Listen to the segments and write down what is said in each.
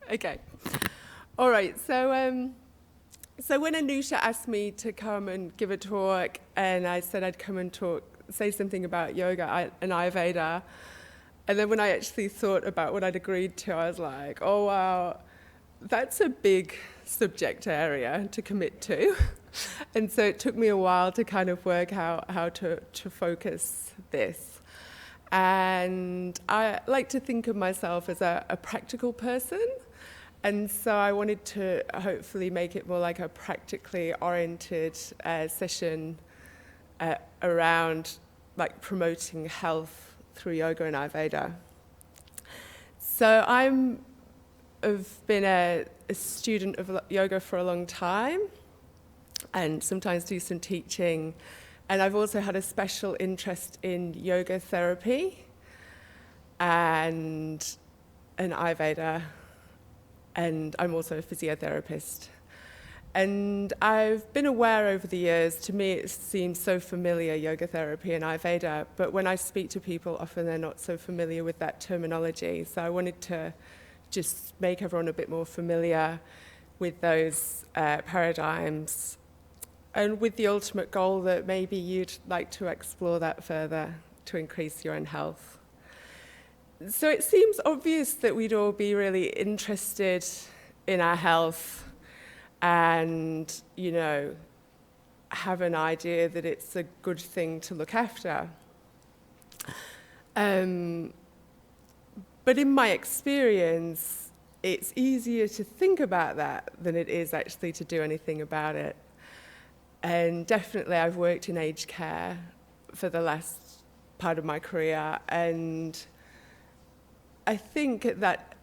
Okay. All right. So when Anusha asked me to come and give a talk, and I said I'd come and say something about yoga and Ayurveda, and then when I actually thought about what I'd agreed to, I was like, oh wow, that's a big subject area to commit to. And so it took me a while to kind of work out how to focus this. And I like to think of myself as a practical person. And so I wanted to hopefully make it more like a practically oriented session around like promoting health through yoga and Ayurveda. So I've been a student of yoga for a long time and sometimes do some teaching. And I've also had a special interest in yoga therapy and Ayurveda. And I'm also a physiotherapist. And I've been aware over the years, to me it seems so familiar, yoga therapy and Ayurveda, but when I speak to people, often they're not so familiar with that terminology. So I wanted to just make everyone a bit more familiar with those paradigms, and with the ultimate goal that maybe you'd like to explore that further to increase your own health. So it seems obvious that we'd all be really interested in our health and, you know, have an idea that it's a good thing to look after. But in my experience, it's easier to think about that than it is actually to do anything about it. And definitely I've worked in aged care for the last part of my career, and I think at that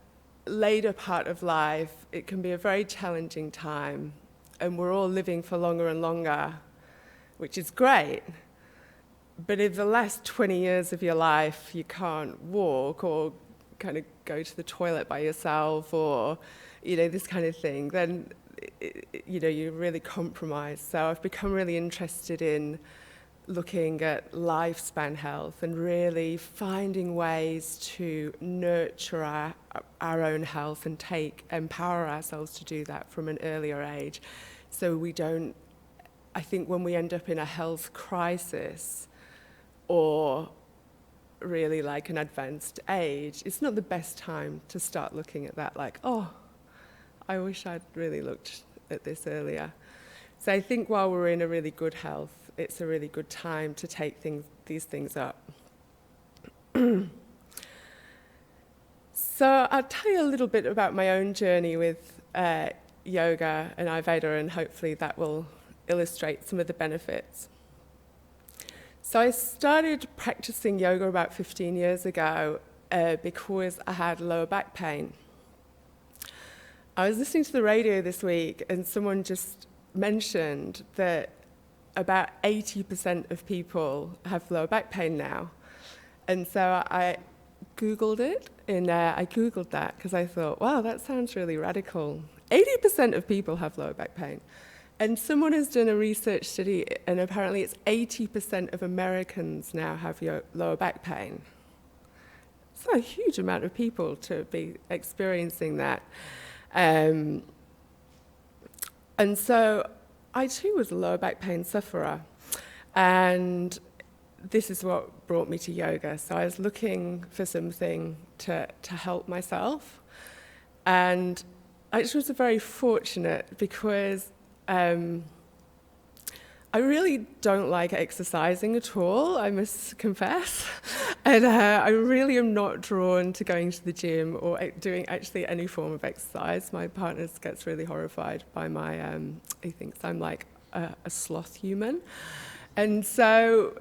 later part of life, it can be a very challenging time, and we're all living for longer and longer, which is great. But if the last 20 years of your life you can't walk or kind of go to the toilet by yourself or, you know, this kind of thing, then, you know, you're really compromised. So I've become really interested in looking at lifespan health and really finding ways to nurture our own health and empower ourselves to do that from an earlier age. So we don't, I think when we end up in a health crisis or really like an advanced age, it's not the best time to start looking at that like, oh, I wish I'd really looked at this earlier. So I think while we're in a really good health, it's a really good time to take these things up. So I'll tell you a little bit about my own journey with yoga and Ayurveda, and hopefully that will illustrate some of the benefits. So I started practicing yoga about 15 years ago because I had lower back pain. I was listening to the radio this week and someone just mentioned that about 80% of people have lower back pain now. And so I Googled it, and I Googled that because I thought, wow, that sounds really radical. 80% of people have lower back pain. And someone has done a research study, and apparently it's 80% of Americans now have lower back pain. It's a huge amount of people to be experiencing that. And so I too was a lower back pain sufferer, and this is what brought me to yoga. So I was looking for something to help myself, and I just was very fortunate because I really don't like exercising at all, I must confess, and I really am not drawn to going to the gym or doing actually any form of exercise. My partner gets really horrified by he thinks I'm like a sloth human. And so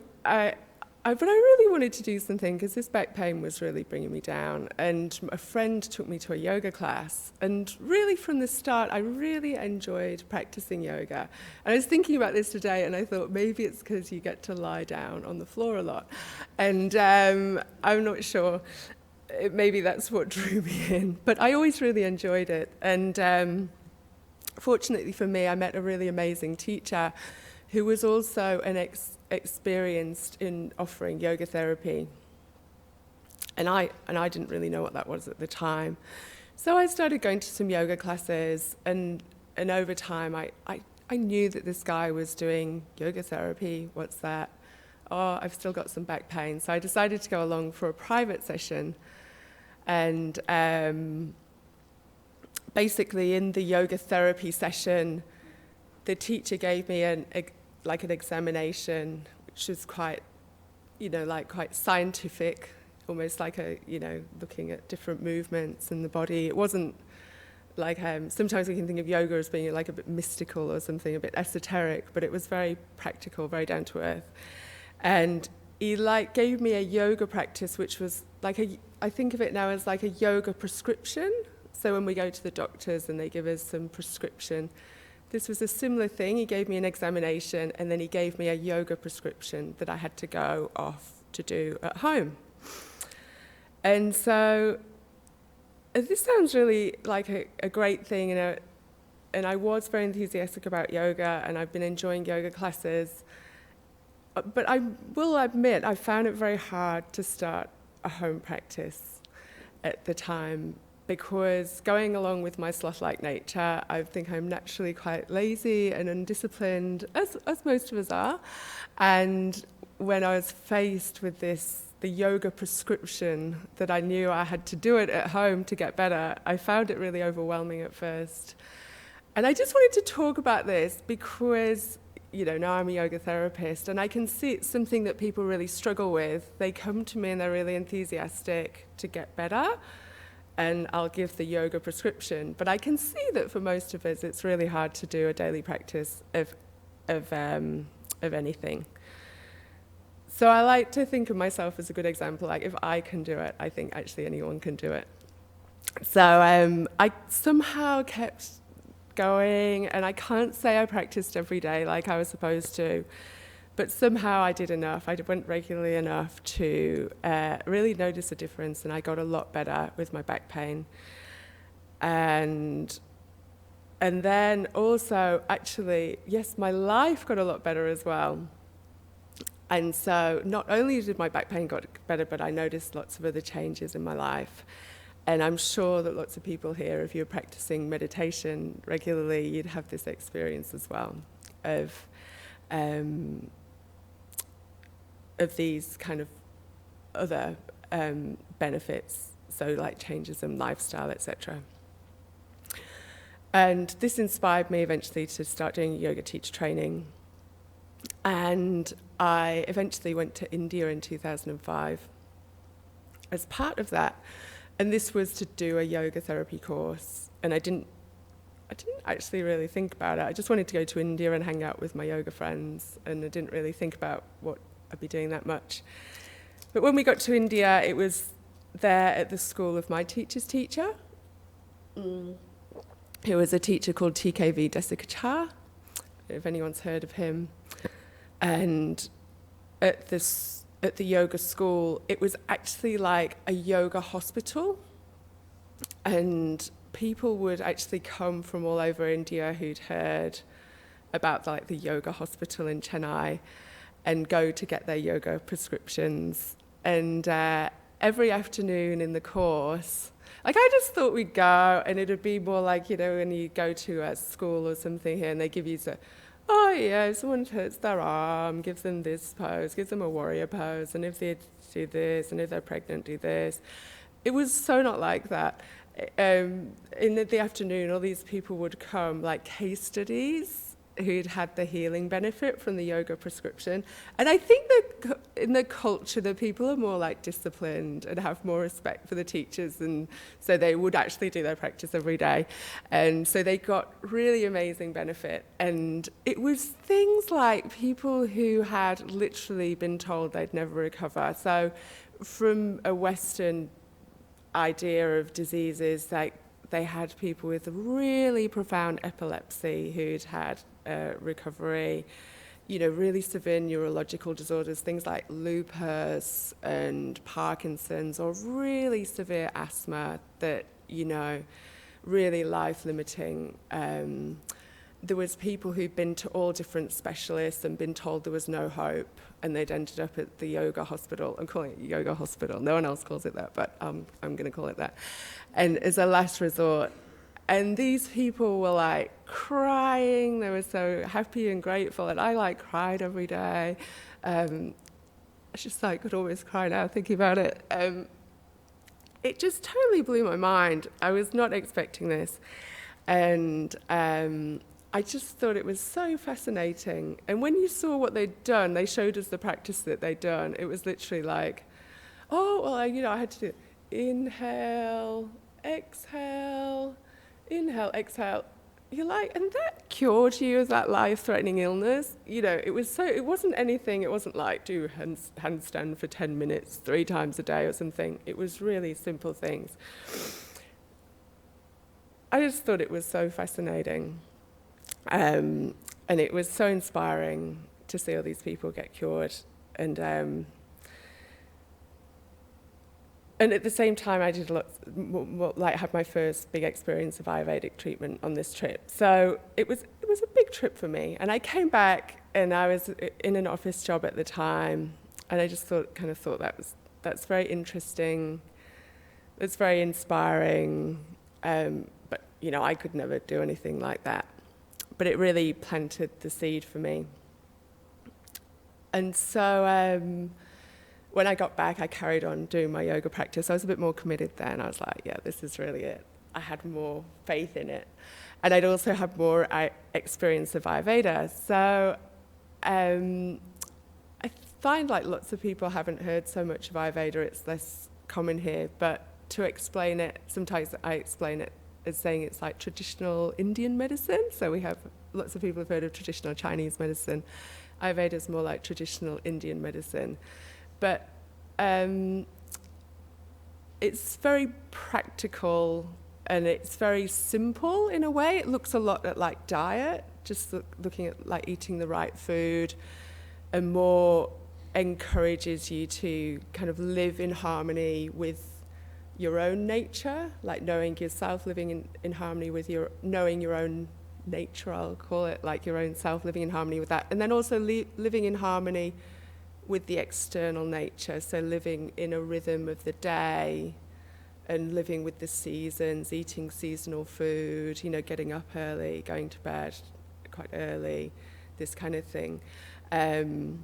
but I really wanted to do something because this back pain was really bringing me down. And a friend took me to a yoga class. And really from the start, I really enjoyed practicing yoga. And I was thinking about this today, and I thought maybe it's because you get to lie down on the floor a lot. And I'm not sure. Maybe that's what drew me in. But I always really enjoyed it. And fortunately for me, I met a really amazing teacher who was also experienced in offering yoga therapy. And I didn't really know what that was at the time. So I started going to some yoga classes, and over time I knew that this guy was doing yoga therapy. What's that? Oh, I've still got some back pain. So I decided to go along for a private session. And basically in the yoga therapy session, the teacher gave me an examination, which was quite scientific, almost like looking at different movements in the body. It wasn't like, sometimes we can think of yoga as being like a bit mystical or something, a bit esoteric, but it was very practical, very down to earth. And he gave me a yoga practice, which was I think of it now as like a yoga prescription. So when we go to the doctors and they give us some prescription, this was a similar thing. He gave me an examination, and then he gave me a yoga prescription that I had to go off to do at home. And so this sounds really like a great thing, and I was very enthusiastic about yoga, and I've been enjoying yoga classes. But I will admit, I found it very hard to start a home practice at the time, because going along with my sloth-like nature, I think I'm naturally quite lazy and undisciplined, as most of us are. And when I was faced with the yoga prescription that I knew I had to do it at home to get better, I found it really overwhelming at first. And I just wanted to talk about this because, now I'm a yoga therapist, and I can see it's something that people really struggle with. They come to me and they're really enthusiastic to get better, and I'll give the yoga prescription. But I can see that for most of us, it's really hard to do a daily practice of anything. So I like to think of myself as a good example. Like, if I can do it, I think actually anyone can do it. So I somehow kept going, and I can't say I practiced every day like I was supposed to, but somehow I did enough. I went regularly enough to really notice a difference, and I got a lot better with my back pain. And then also, actually, yes, my life got a lot better as well. And so not only did my back pain got better, but I noticed lots of other changes in my life. And I'm sure that lots of people here, if you're practicing meditation regularly, you'd have this experience as well of these kind of other benefits, so like changes in lifestyle, etc. And this inspired me eventually to start doing yoga teacher training. And I eventually went to India in 2005 as part of that. And this was to do a yoga therapy course. And I didn't actually really think about it. I just wanted to go to India and hang out with my yoga friends, and I didn't really think about what I'd be doing that much. But when we got to India, it was there at the school of my teacher's teacher, who was a teacher called TKV Desikachar, if anyone's heard of him. And at the yoga school, it was actually like a yoga hospital, and people would actually come from all over India who'd heard about like the yoga hospital in Chennai and go to get their yoga prescriptions. And every afternoon in the course, like, I just thought we'd go, and it'd be more like, when you go to a school or something here and they give you if someone hurts their arm, gives them this pose, gives them a warrior pose, and if they do this, and if they're pregnant, do this. It was so not like that. In the afternoon, all these people would come, like case studies, who'd had the healing benefit from the yoga prescription. And I think that in the culture, the people are more like disciplined and have more respect for the teachers, and so they would actually do their practice every day. And so they got really amazing benefit. And it was things like people who had literally been told they'd never recover. So from a Western idea of diseases, like they had people with really profound epilepsy who'd had recovery, really severe neurological disorders, things like lupus and Parkinson's, or really severe asthma that, really life-limiting. there was people who'd been to all different specialists and been told there was no hope, and they'd ended up at the yoga hospital. I'm calling it yoga hospital. No one else calls it that, but I'm going to call it that. And as a last resort. And these people were like crying. They were so happy and grateful. And I like cried every day. I just like could always cry now thinking about it. It just totally blew my mind. I was not expecting this. And I just thought it was so fascinating. And when you saw what they'd done, they showed us the practice that they'd done. It was literally like, oh, well, I had to do inhale, exhale, inhale, exhale. You're like, and that cured you of that life-threatening illness? It wasn't anything, it wasn't like do handstand for 10 minutes 3 times a day or something. It was really simple things. I just thought it was so fascinating. And it was so inspiring to see all these people get cured. And at the same time, I did had my first big experience of Ayurvedic treatment on this trip. So it was a big trip for me. And I came back, and I was in an office job at the time, and I just thought that's very interesting. It's very inspiring. But I could never do anything like that. But it really planted the seed for me. And so when I got back, I carried on doing my yoga practice. I was a bit more committed then. I was like, yeah, this is really it. I had more faith in it. And I'd also had more experience of Ayurveda. So I find like lots of people haven't heard so much of Ayurveda. It's less common here. But to explain it, sometimes I explain it as saying it's like traditional Indian medicine. So we have lots of people have heard of traditional Chinese medicine. Ayurveda is more like traditional Indian medicine. But it's very practical, and it's very simple in a way. It looks a lot at like diet, just looking at like eating the right food, and more encourages you to kind of live in harmony with your own nature, like knowing yourself, living in harmony with knowing your own nature, I'll call it, like your own self, living in harmony with that. And then also living in harmony with the external nature, so living in a rhythm of the day and living with the seasons, eating seasonal food, getting up early, going to bed quite early, this kind of thing. And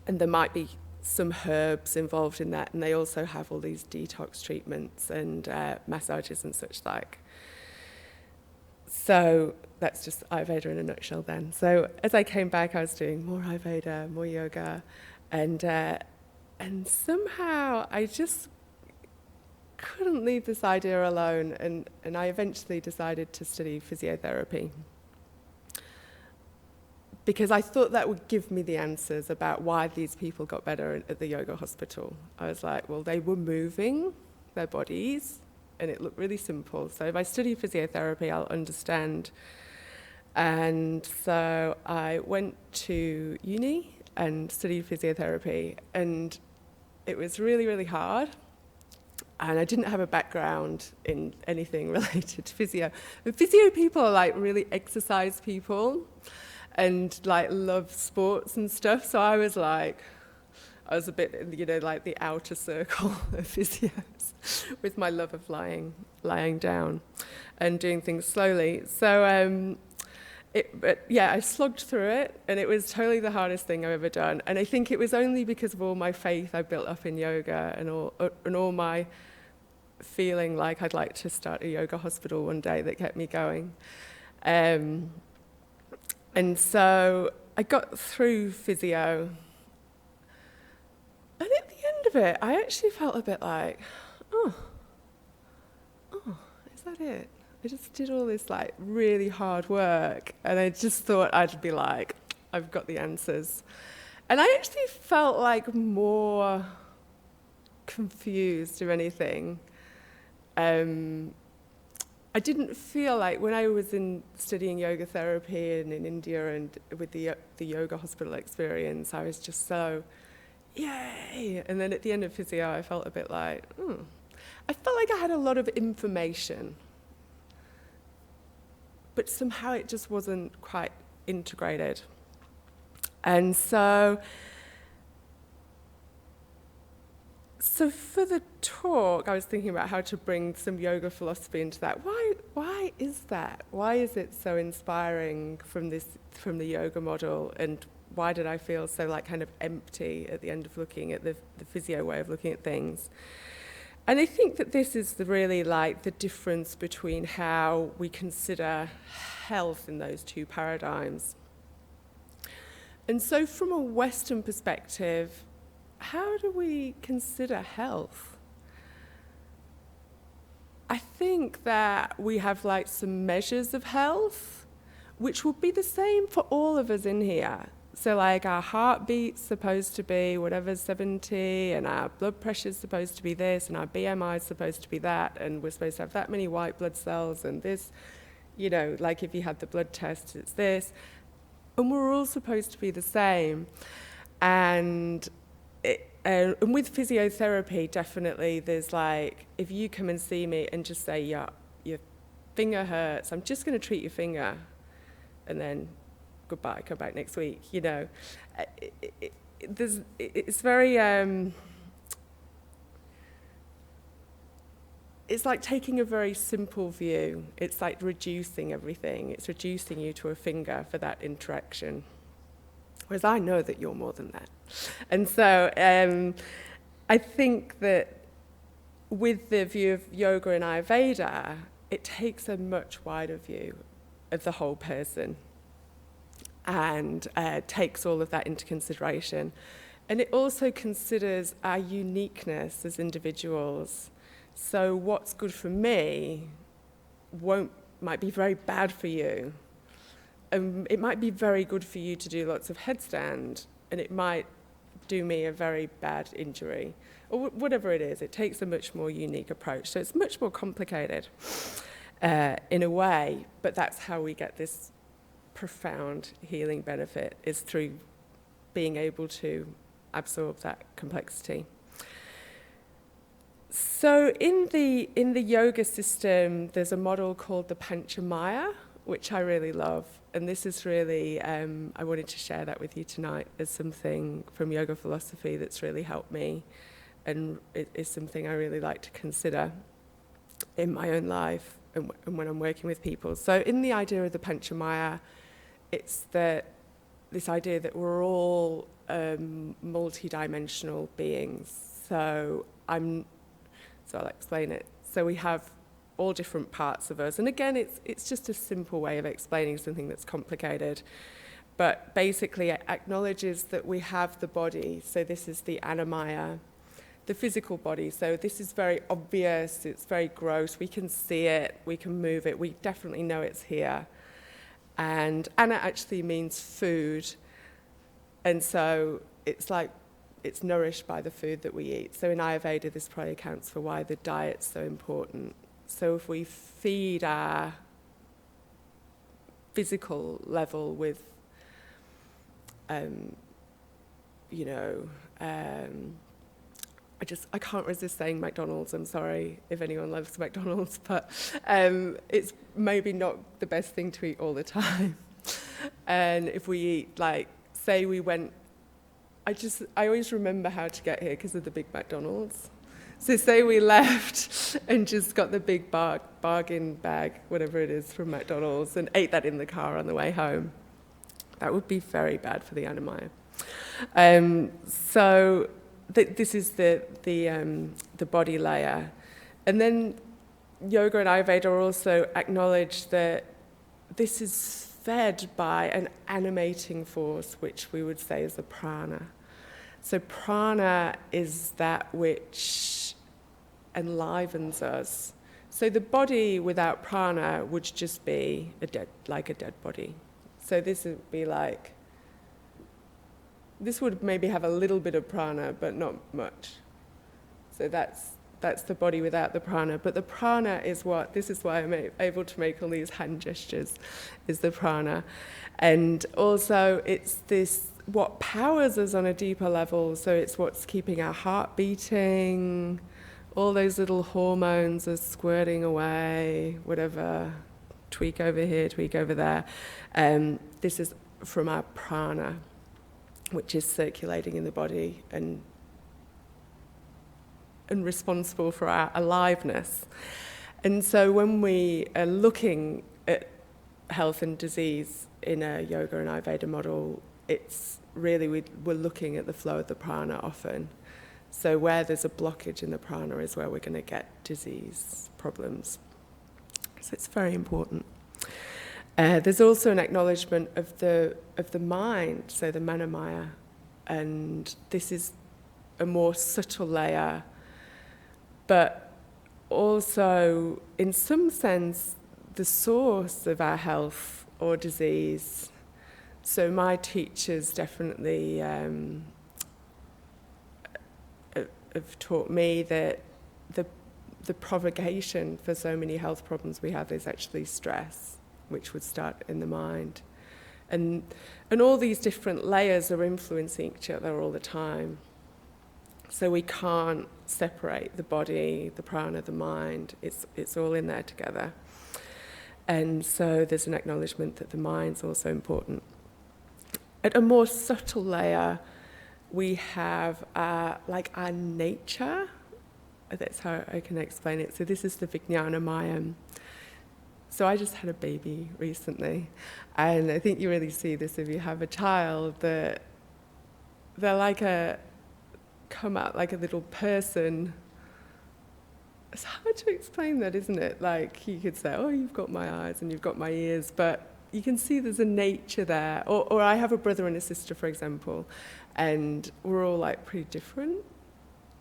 there might be some herbs involved in that, and they also have all these detox treatments and massages and such like. So that's just Ayurveda in a nutshell then. So as I came back, I was doing more Ayurveda, more yoga, and somehow I just couldn't leave this idea alone, and I eventually decided to study physiotherapy, because I thought that would give me the answers about why these people got better at the yoga hospital. I was like, well, they were moving their bodies, and it looked really simple. So if I study physiotherapy, I'll understand. And so I went to uni and studied physiotherapy, and it was really, really hard. And I didn't have a background in anything related to physio. The physio people are like really exercise people and like love sports and stuff. So I was a bit, like the outer circle of physios with my love of lying down and doing things slowly. So I slogged through it, and it was totally the hardest thing I've ever done. And I think it was only because of all my faith I built up in yoga and all my feeling like I'd like to start a yoga hospital one day that kept me going. And so I got through physio, and at the end of it, I actually felt a bit like, oh, is that it? I just did all this like really hard work, and I just thought I'd be like, I've got the answers. And I actually felt like more confused, if anything. I didn't feel like when I was studying yoga therapy and in India and with the yoga hospital experience, I was just so, yay! And then at the end of physio, I felt a bit like, I felt like I had a lot of information, but somehow it just wasn't quite integrated. And so for the talk, I was thinking about how to bring some yoga philosophy into that. Why is that? Why is it so inspiring from the yoga model, and why did I feel so like kind of empty at the end of looking at the physio way of looking at things? And I think that this is really like the difference between how we consider health in those two paradigms. And so from a Western perspective, how do we consider health? I think that we have like some measures of health, which will be the same for all of us in here. So like our heartbeat's supposed to be whatever, 70, and our blood pressure's supposed to be this, and our BMI is supposed to be that, and we're supposed to have that many white blood cells, and this, you know, like if you had the blood test, it's this. And we're all supposed to be the same. And with physiotherapy, definitely there's like, if you come and see me and just say, yeah, your finger hurts, I'm just going to treat your finger, and then goodbye, come back next week, you know. It's very, it's like taking a very simple view. It's like reducing everything. It's reducing you to a finger for that interaction. Whereas I know that you're more than that. And so I think that with the view of yoga and Ayurveda, it takes a much wider view of the whole person and takes all of that into consideration. And it also considers our uniqueness as individuals. So what's good for me might be very bad for you. It might be very good for you to do lots of headstand, and it might do me a very bad injury, or whatever it is. It takes a much more unique approach. So it's much more complicated in a way, but that's how we get this profound healing benefit, is through being able to absorb that complexity. So in the yoga system, there's a model called the Pancham Maya, which I really love. And this is really, I wanted to share that with you tonight as something from yoga philosophy that's really helped me, and it is something I really like to consider in my own life and when I'm working with people. So in the idea of the Pancham Maya, it's this idea that we're all multi-dimensional beings. So I'll explain it. So we have all different parts of us. And again, it's just a simple way of explaining something that's complicated. But basically it acknowledges that we have the body. So this is the Annamaya, the physical body. So this is very obvious, it's very gross. We can see it, we can move it, we definitely know it's here. And Anna actually means food. And so it's like, it's nourished by the food that we eat. So in Ayurveda, this probably accounts for why the diet's so important. So if we feed our physical level with, I can't resist saying McDonald's. I'm sorry if anyone loves McDonald's, but it's maybe not the best thing to eat all the time. And if we eat, like, say we went, I always remember how to get here because of the big McDonald's. So say we left and just got the big bargain bag, whatever it is, from McDonald's, and ate that in the car on the way home. That would be very bad for the Annamaya. This is the body layer. And then yoga and Ayurveda also acknowledge that this is fed by an animating force, which we would say is the prana. So prana is that which enlivens us. So the body without prana would just be a dead body. So this would be like, this would maybe have a little bit of prana, but not much. So that's the body without the prana. But the prana is this is why I'm able to make all these hand gestures, is the prana. And also it's what powers us on a deeper level. So it's what's keeping our heart beating, all those little hormones are squirting away, whatever tweak over here, tweak over there. This is from our prana, which is circulating in the body and responsible for our aliveness. And so when we are looking at health and disease in a yoga and Ayurveda model, it's really, we're looking at the flow of the prana often. So where there's a blockage in the prana is where we're going to get disease problems. So it's very important. There's also an acknowledgement of the mind, so the Pancham Maya, and this is a more subtle layer, but also, in some sense, the source of our health or disease. So my teachers definitely have taught me that the provocation for so many health problems we have is actually stress, which would start in the mind. And all these different layers are influencing each other all the time. So we can't separate the body, the prana, the mind. It's all in there together. And so there's an acknowledgement that the mind's also important. At a more subtle layer, we have our nature. That's how I can explain it. So this is the Vijnana Maya. So I just had a baby recently, and I think you really see this if you have a child, that they're come out like a little person. It's hard to explain that, isn't it? Like, you could say, oh, you've got my eyes and you've got my ears, but you can see there's a nature there. Or I have a brother and a sister, for example, and we're all like pretty different.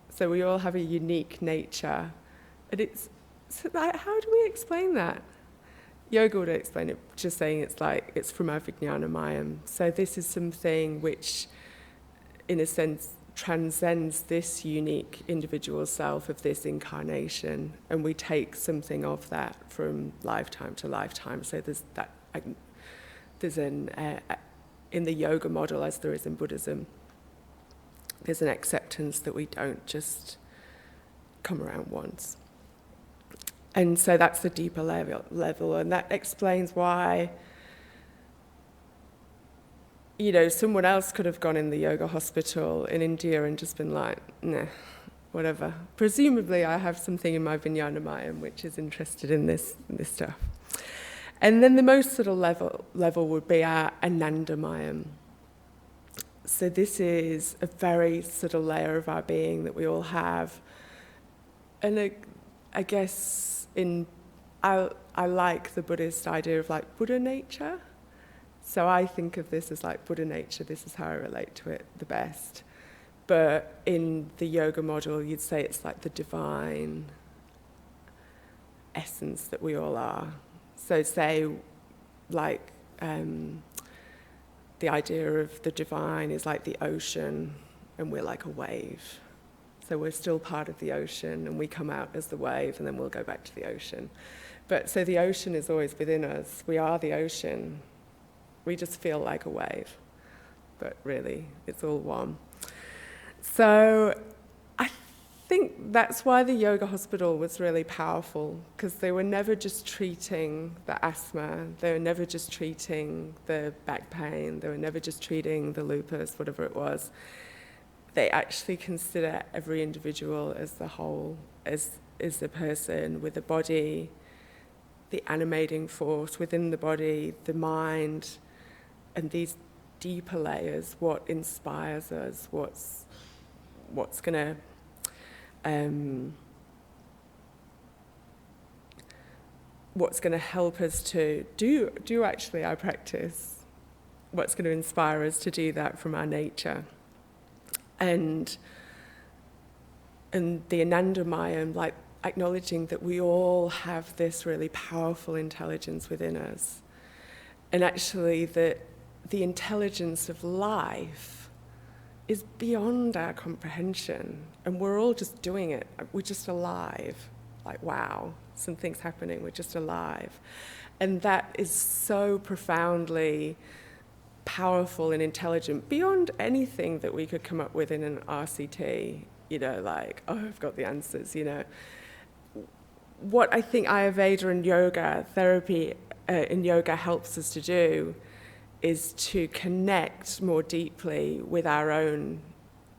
So we all have a unique nature. And how do we explain that? Yoga would explain it just saying it's from our Vijnana Maya. So this is something which, in a sense, transcends this unique individual self of this incarnation, and we take something of that from lifetime to lifetime. So there's in the yoga model, as there is in Buddhism, there's an acceptance that we don't just come around once. And so that's the deeper level, and that explains why, someone else could have gone in the yoga hospital in India and just been like, nah, whatever. Presumably I have something in my Vijnana Maya which is interested in this stuff. And then the most subtle level would be our Ananda Maya. So this is a very subtle layer of our being that we all have. And I guess I like the Buddhist idea of like Buddha nature. So I think of this as like Buddha nature. This is how I relate to it the best. But in the yoga model, you'd say it's like the divine essence that we all are. So say like the idea of the divine is like the ocean, and we're like a wave. So we're still part of the ocean, and we come out as the wave, and then we'll go back to the ocean. But so the ocean is always within us. We are the ocean. We just feel like a wave, but really it's all one. So I think that's why the yoga hospital was really powerful, because they were never just treating the asthma, they were never just treating the back pain, they were never just treating the lupus, whatever it was. They actually consider every individual as the whole, as the person with the body, the animating force within the body, the mind, and these deeper layers, what inspires us, what's going to help us to do actually our practice, what's going to inspire us to do that from our nature. And the Ananda Maya, like acknowledging that we all have this really powerful intelligence within us, and actually that the intelligence of life is beyond our comprehension, and we're all just doing it. We're just alive. Like, wow, something's happening, we're just alive. And that is so profoundly powerful and intelligent, beyond anything that we could come up with in an RCT, like, oh, I've got the answers, What I think Ayurveda and yoga therapy in yoga helps us to do is to connect more deeply with our own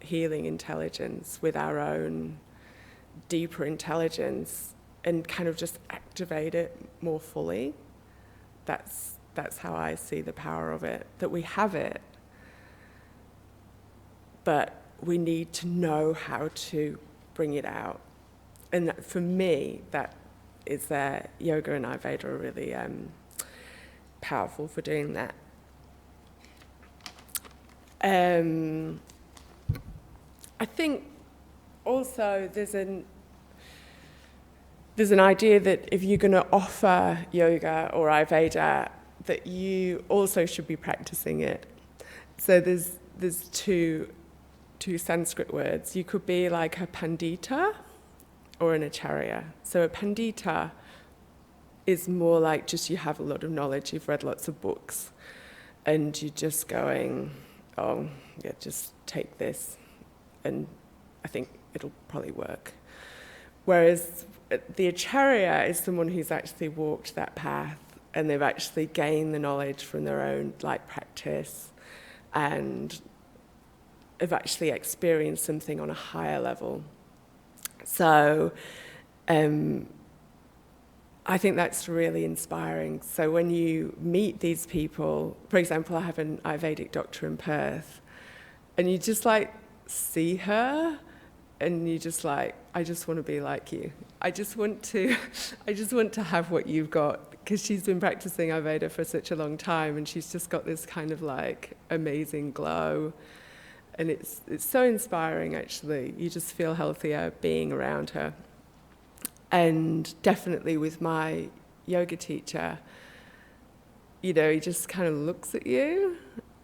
healing intelligence, with our own deeper intelligence, and kind of just activate it more fully. That's how I see the power of it, that we have it, but we need to know how to bring it out. And that, for me, that is that yoga and Ayurveda are really powerful for doing that. I think also there's an idea that if you're going to offer yoga or Ayurveda, that you also should be practicing it. So there's two Sanskrit words. You could be like a pandita or an acharya. So a pandita is more like just you have a lot of knowledge, you've read lots of books, and you're just going, oh, yeah, just take this, and I think it'll probably work. Whereas the acharya is someone who's actually walked that path, and they've actually gained the knowledge from their own practice, and have actually experienced something on a higher level. So I think that's really inspiring. So when you meet these people, for example, I have an Ayurvedic doctor in Perth, and you just see her, and you just I just want to be like you. I just want to have what you've got, because she's been practicing Ayurveda for such a long time, and she's just got this kind of amazing glow, and it's so inspiring. Actually, you just feel healthier being around her. And definitely with my yoga teacher, he just kind of looks at you,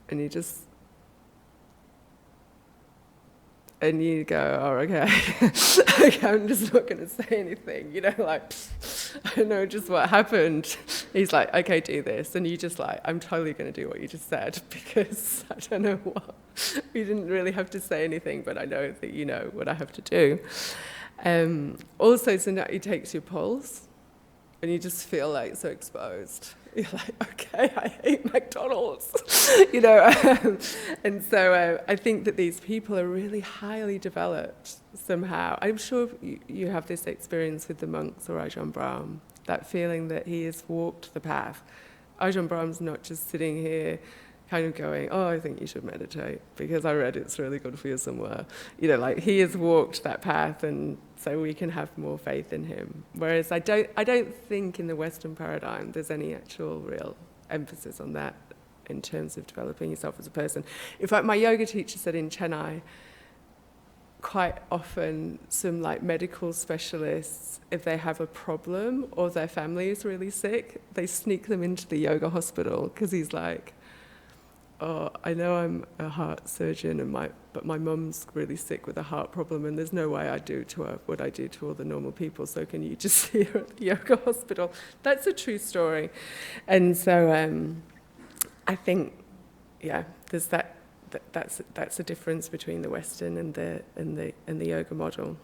and you go, oh, okay. Okay, I'm just not going to say anything, I know just what happened. He's like, okay, do this. And you just I'm totally going to do what you just said, because I don't know what. You didn't really have to say anything, but I know that you know what I have to do. Also, so now he takes your pulse, and you just feel so exposed. You're like, okay, I hate McDonald's, And so I think that these people are really highly developed somehow. I'm sure you have this experience with the monks or Ajahn Brahm, that feeling that he has walked the path. Ajahn Brahm's not just sitting here kind of going, oh, I think you should meditate because I read it's really good for you somewhere. He has walked that path, and so we can have more faith in him. Whereas I don't think in the Western paradigm there's any actual real emphasis on that in terms of developing yourself as a person. In fact, my yoga teacher said in Chennai, quite often some medical specialists, if they have a problem or their family is really sick, they sneak them into the yoga hospital, because he's like, oh, I know I'm a heart surgeon, but my mum's really sick with a heart problem, and there's no way I'd do to her what I do to all the normal people, so can you just see her at the yoga hospital? That's a true story. And so I think, yeah, there's that's a difference between the Western and the yoga model.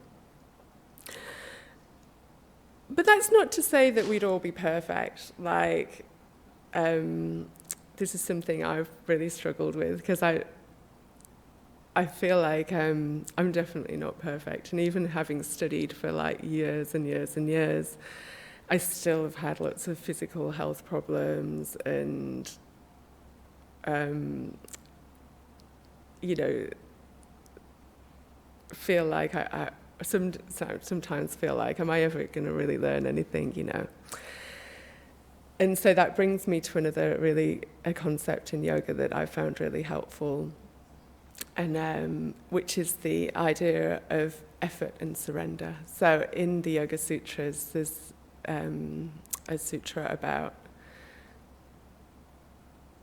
But that's not to say that we'd all be perfect. This is something I've really struggled with, because I feel I'm definitely not perfect. And even having studied for years and years and years, I still have had lots of physical health problems, and feel like I sometimes feel like, am I ever going to really learn anything, And so that brings me to another a concept in yoga that I found really helpful, and which is the idea of effort and surrender. So in the Yoga Sutras, there's a sutra about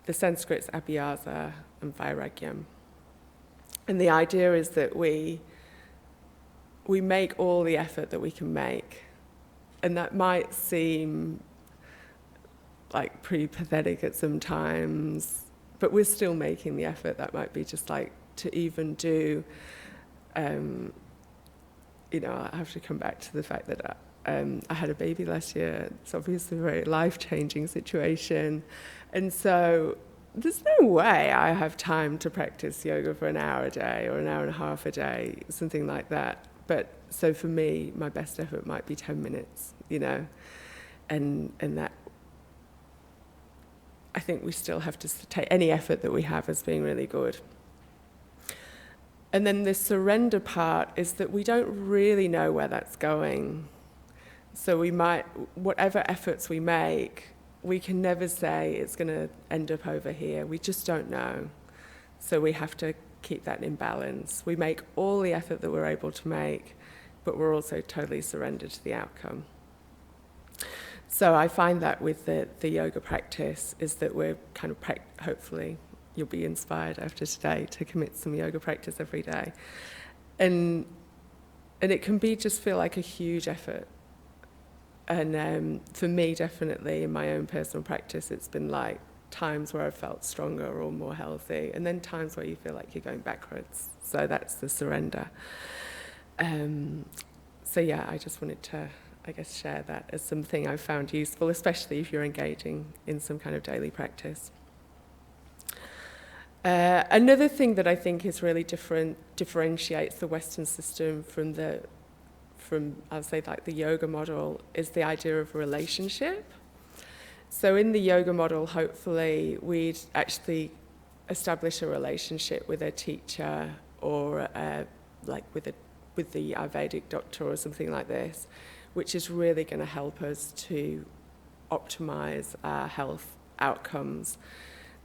the Sanskrit's abhyasa and vairagyam. And the idea is that we make all the effort that we can make. And that might seem pretty pathetic at some times, but we're still making the effort. That might be just to even do, I have to come back to the fact that I had a baby last year. It's obviously a very life-changing situation. And so there's no way I have time to practice yoga for an hour a day or an hour and a half a day, something like that. But so for me, my best effort might be 10 minutes, you know, and that I think we still have to take any effort that we have as being really good. And then the surrender part is that we don't really know where that's going. So we might, whatever efforts we make, we can never say it's going to end up over here. We just don't know. So we have to keep that in balance. We make all the effort that we're able to make, but we're also totally surrendered to the outcome. So I find that with the yoga practice is that we're kind of, hopefully you'll be inspired after today to commit some yoga practice every day. And it can be just feel like a huge effort. And for me, definitely, in my own personal practice, it's been like times where I've felt stronger or more healthy, and then times where you feel like you're going backwards. So that's the surrender. So yeah, I just wanted to, I guess, share that as something I've found useful, especially if you're engaging in some kind of daily practice. Another thing that I think is really differentiates the Western system from I'll say like the yoga model is the idea of relationship. So in the yoga model, hopefully we'd actually establish a relationship with a teacher or like with the Ayurvedic doctor or something like this, which is really going to help us to optimize our health outcomes.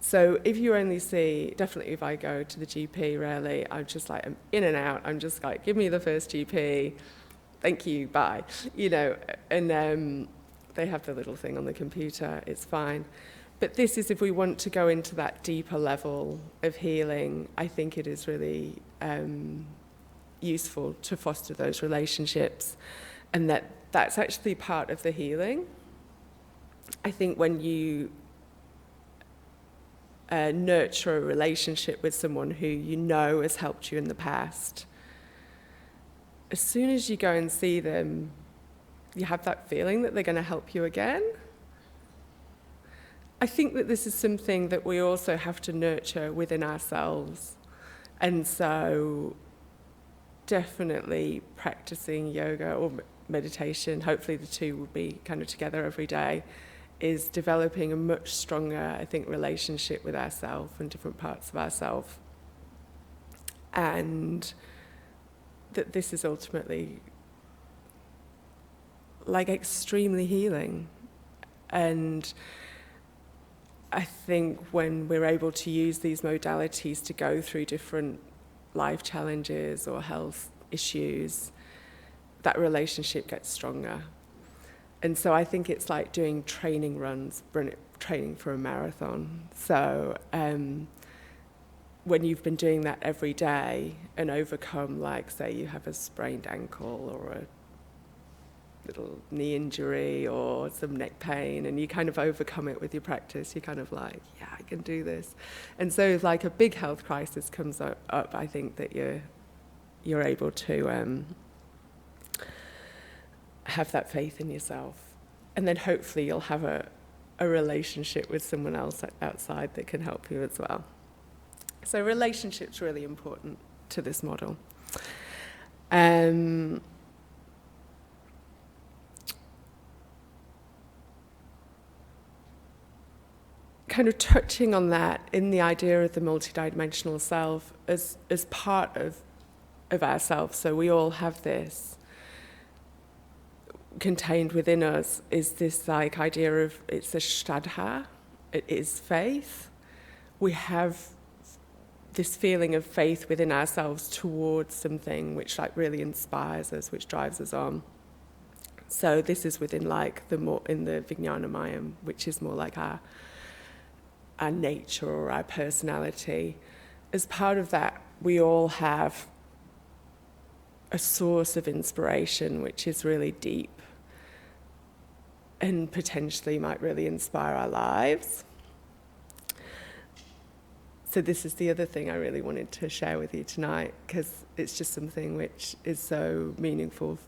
So if you only see, definitely if I go to the GP rarely, I'm just like, I'm in and out. I'm just like, give me the first GP. Thank you, bye. You know, and they have the little thing on the computer, it's fine. But this is if we want to go into that deeper level of healing, I think it is really useful to foster those relationships, and that's actually part of the healing. I think when you nurture a relationship with someone who you know has helped you in the past, as soon as you go and see them, you have that feeling that they're going to help you again. I think that this is something that we also have to nurture within ourselves. And so definitely practicing yoga or meditation, hopefully the two will be kind of together every day, is developing a much stronger, I think, relationship with ourselves and different parts of ourselves. And that this is ultimately like extremely healing. And I think when we're able to use these modalities to go through different life challenges or health issues, that relationship gets stronger. And so I think it's like doing training runs, training for a marathon. So when you've been doing that every day and overcome, like, say you have a sprained ankle or a little knee injury or some neck pain, and you kind of overcome it with your practice, you're kind of like, yeah, I can do this. And so if like a big health crisis comes up, I think that you're able to have that faith in yourself. And then hopefully you'll have a relationship with someone else outside that can help you as well. So relationship's really important to this model. Kind of touching on that in the idea of the multidimensional self as part of ourselves. So we all have this contained within us, is this like idea of, it's a shraddha, it is faith. We have this feeling of faith within ourselves towards something which like really inspires us, which drives us on. So this is within like in the Vijnana Maya, which is more like our nature or our personality. As part of that, we all have a source of inspiration which is really deep and potentially might really inspire our lives. So this is the other thing I really wanted to share with you tonight, because it's just something which is so meaningful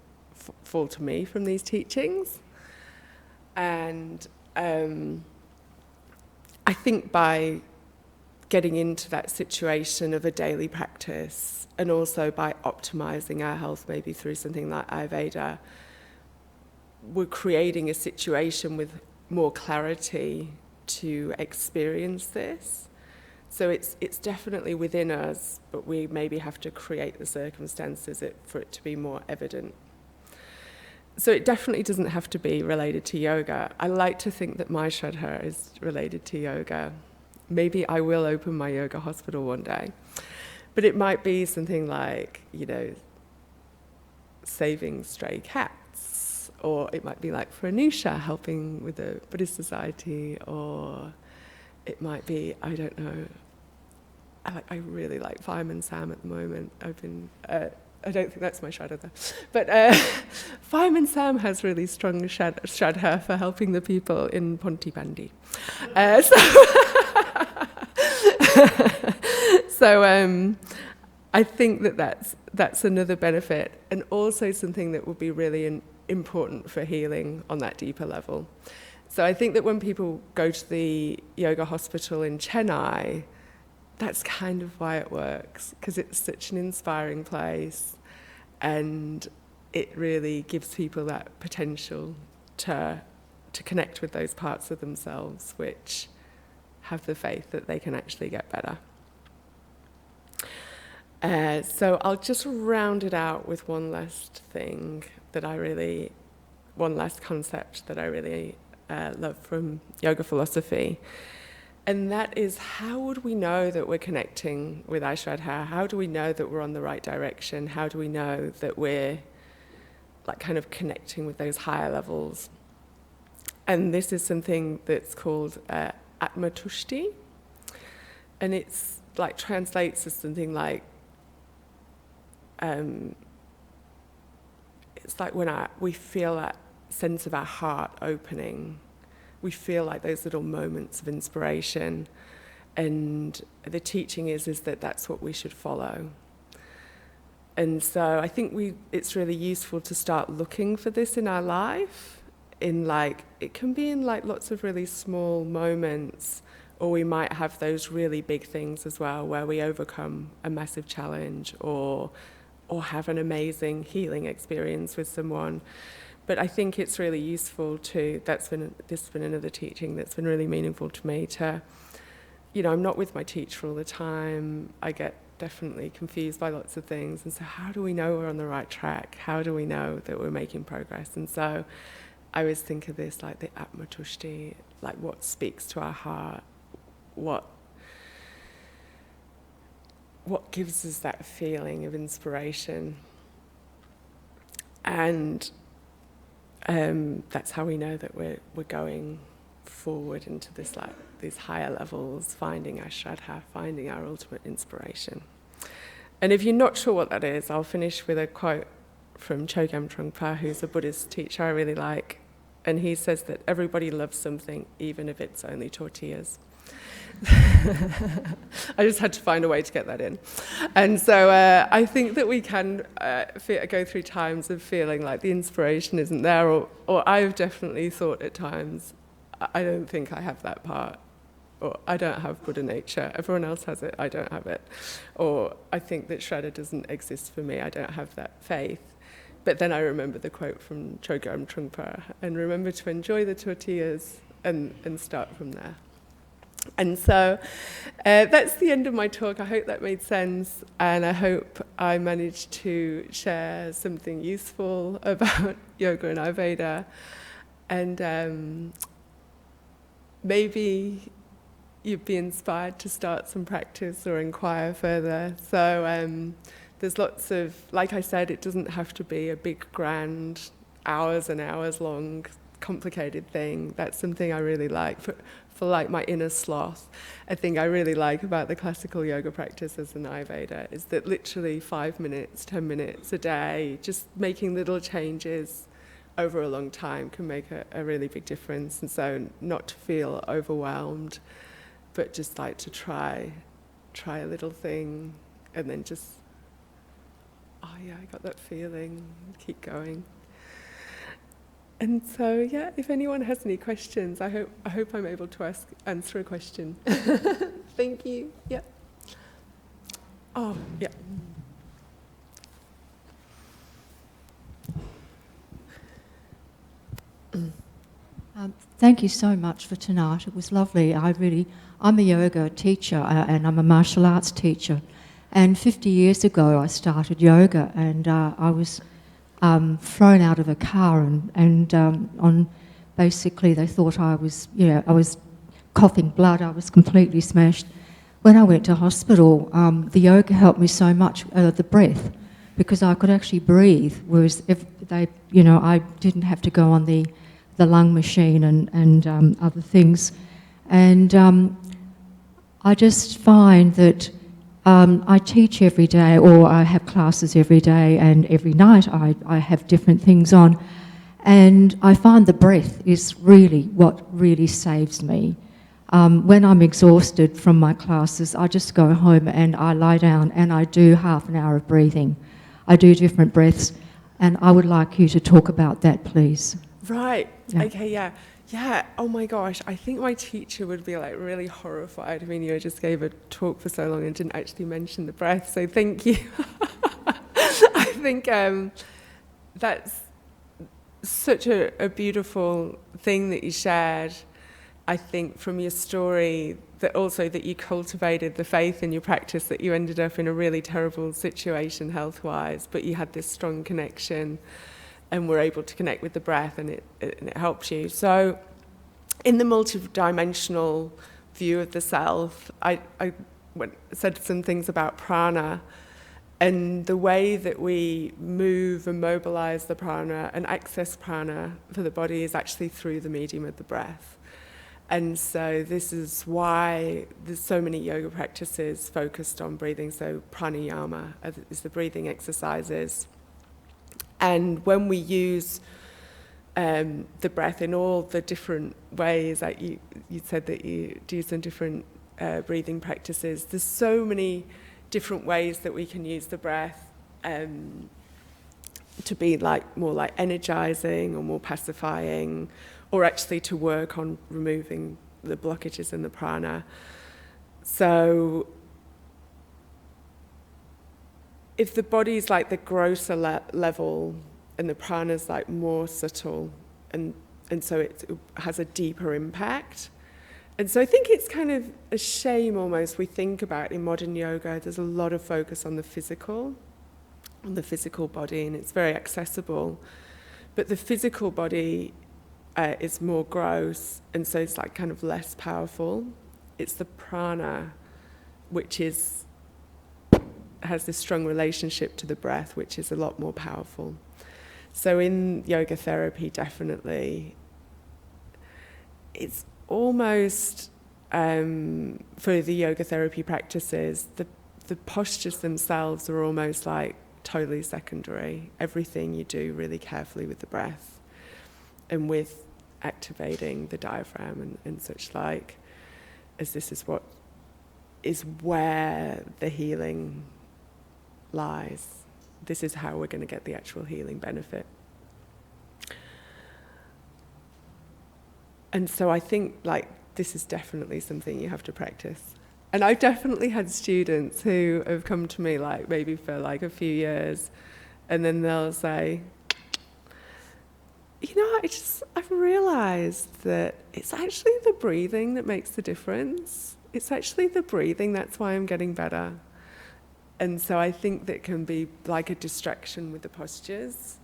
fall to me from these teachings. And I think by getting into that situation of a daily practice, and also by optimizing our health maybe through something like Ayurveda, we're creating a situation with more clarity to experience this. So it's definitely within us, but we maybe have to create the circumstances for it to be more evident. So it definitely doesn't have to be related to yoga. I like to think that my Shraddha is related to yoga. Maybe I will open my yoga hospital one day. But it might be something like, saving stray cats, or it might be like for Anusha, helping with the Buddhist society, or it might be, I don't know, I really like Fireman Sam at the moment. I don't think that's my Shraddha though. But Fireman Sam has really strong Shraddha for helping the people in Pontipandi. So I think that's another benefit, and also something that will be really important for healing on that deeper level. So I think that when people go to the yoga hospital in Chennai, that's kind of why it works, because it's such an inspiring place, and it really gives people that potential to connect with those parts of themselves which have the faith that they can actually get better. So I'll just round it out with one last concept that I really love from yoga philosophy. And that is, how would we know that we're connecting with our Shraddha? How do we know that we're on the right direction? How do we know that we're kind of connecting with those higher levels? And this is something that's called Atmatushti. And it's translates as something like, it's like when we feel that sense of our heart opening. We feel like those little moments of inspiration, and the teaching is that that's what we should follow. And so I think it's really useful to start looking for this in our life. It can be in lots of really small moments, or we might have those really big things as well, where we overcome a massive challenge, or have an amazing healing experience with someone. But I think it's really useful this has been another teaching that's been really meaningful to me I'm not with my teacher all the time. I get definitely confused by lots of things. And so how do we know we're on the right track? How do we know that we're making progress? And so I always think of this like the Atmatushti, like what speaks to our heart, what gives us that feeling of inspiration. And that's how we know that we're going forward into these higher levels, finding our Shraddha, finding our ultimate inspiration. And if you're not sure what that is, I'll finish with a quote from Chogyam Trungpa, who's a Buddhist teacher I really like. And he says that everybody loves something, even if it's only tortillas. I just had to find a way to get that in. And so I think that we can go through times of feeling like the inspiration isn't there, or I've definitely thought at times, I don't think I have that part, or I don't have Buddha nature. Everyone else has it, I don't have it. Or I think that Shraddha doesn't exist for me, I don't have that faith. But then I remember the quote from Chogyam Trungpa, and remember to enjoy the tortillas and start from there. And so that's the end of my talk. I hope that made sense, and I hope I managed to share something useful about yoga and Ayurveda, and maybe you'd be inspired to start some practice or inquire further. So there's lots of, like I said, it doesn't have to be a big, grand, hours and hours long, complicated thing. That's something I really like. For my inner sloth, I think I really like about the classical yoga practices and Ayurveda is that literally 5 minutes, 10 minutes a day, just making little changes over a long time can make a really big difference. And so not to feel overwhelmed, but just like to try a little thing, and then just, oh yeah, I got that feeling, keep going. And so, yeah, if anyone has any questions, I hope I'm able to answer a question. Thank you. Yeah. Oh, yeah. Thank you so much for tonight. It was lovely. I'm a yoga teacher and I'm a martial arts teacher. And 50 years ago I started yoga, and I was thrown out of a car, and on basically they thought I was coughing blood. I was completely smashed. When I went to hospital, the yoga helped me so much, the breath, because I could actually breathe, whereas if I didn't have to go on the lung machine and other things. And I just find that I teach every day, or I have classes every day, and every night I have different things on. And I find the breath is really what really saves me. When I'm exhausted from my classes, I just go home and I lie down and I do half an hour of breathing. I do different breaths, and I would like you to talk about that, please. Right. Yeah. Okay, yeah. Yeah, oh my gosh, I think my teacher would be like really horrified. I mean, you just gave a talk for so long and didn't actually mention the breath, so thank you. I think that's such a beautiful thing that you shared. I think from your story, that also that you cultivated the faith in your practice, that you ended up in a really terrible situation health-wise, but you had this strong connection and were able to connect with the breath, and it helps you. So in the multidimensional view of the self, I said some things about prana, and the way that we move and mobilize the prana and access prana for the body is actually through the medium of the breath. And so this is why there's so many yoga practices focused on breathing. So pranayama is the breathing exercises. And when we use the breath in all the different ways, like you said that you do some different breathing practices, there's so many different ways that we can use the breath to be more like energizing or more pacifying, or actually to work on removing the blockages in the prana. So if the body's like the grosser level and the prana's like more subtle, and so it has a deeper impact. And so I think it's kind of a shame almost we think about in modern yoga, there's a lot of focus on the physical body, and it's very accessible. But the physical body is more gross, and so it's like kind of less powerful. It's the prana which has this strong relationship to the breath, which is a lot more powerful. So in yoga therapy, definitely, it's almost, for the yoga therapy practices, the postures themselves are almost like totally secondary. Everything you do really carefully with the breath and with activating the diaphragm and such like, as this is what is where the healing lies. This is how we're going to get the actual healing benefit. And so I think this is definitely something you have to practice. And I've definitely had students who have come to me maybe for a few years, and then they'll say, I've realized that it's actually the breathing that makes the difference. It's actually the breathing, that's why I'm getting better. And so I think that can be like a distraction with the postures.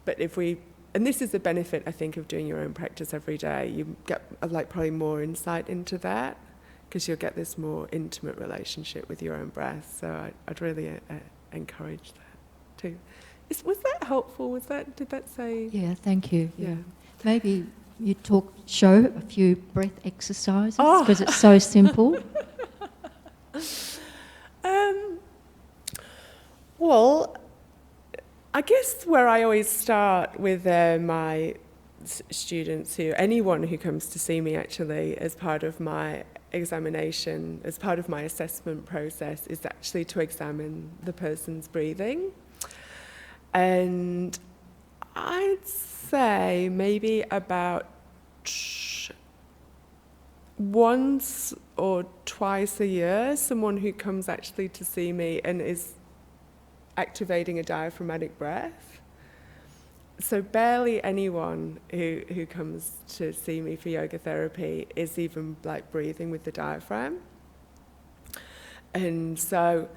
But and this is the benefit, I think, of doing your own practice every day. You get probably more insight into that, because you'll get this more intimate relationship with your own breath. So I'd really encourage that too. Was that helpful? Did that say? Yeah, thank you. Yeah. Maybe you show a few breath exercises, because it's so simple. Well, I guess where I always start with my students, anyone who comes to see me actually as part of my examination, as part of my assessment process, is actually to examine the person's breathing. And I'd say maybe about once or twice a year, someone who comes actually to see me and is activating a diaphragmatic breath. So barely anyone who comes to see me for yoga therapy is even like breathing with the diaphragm. And so,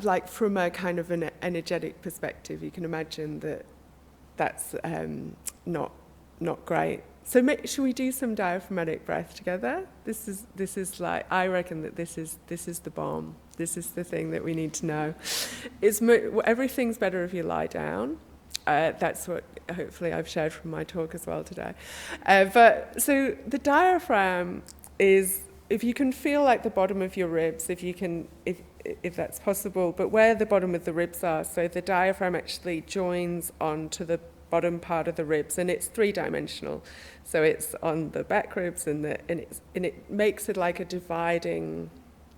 like from a kind of an energetic perspective, you can imagine that that's not great. So should we do some diaphragmatic breath together? This is like, I reckon that this is the bomb. This is the thing that we need to know. Everything's better if you lie down. That's what hopefully I've shared from my talk as well today. But so the diaphragm is, if you can feel like the bottom of your ribs, if that's possible, but where the bottom of the ribs are, so the diaphragm actually joins onto the bottom part of the ribs, and it's three-dimensional. So it's on the back ribs, and it makes it like a dividing.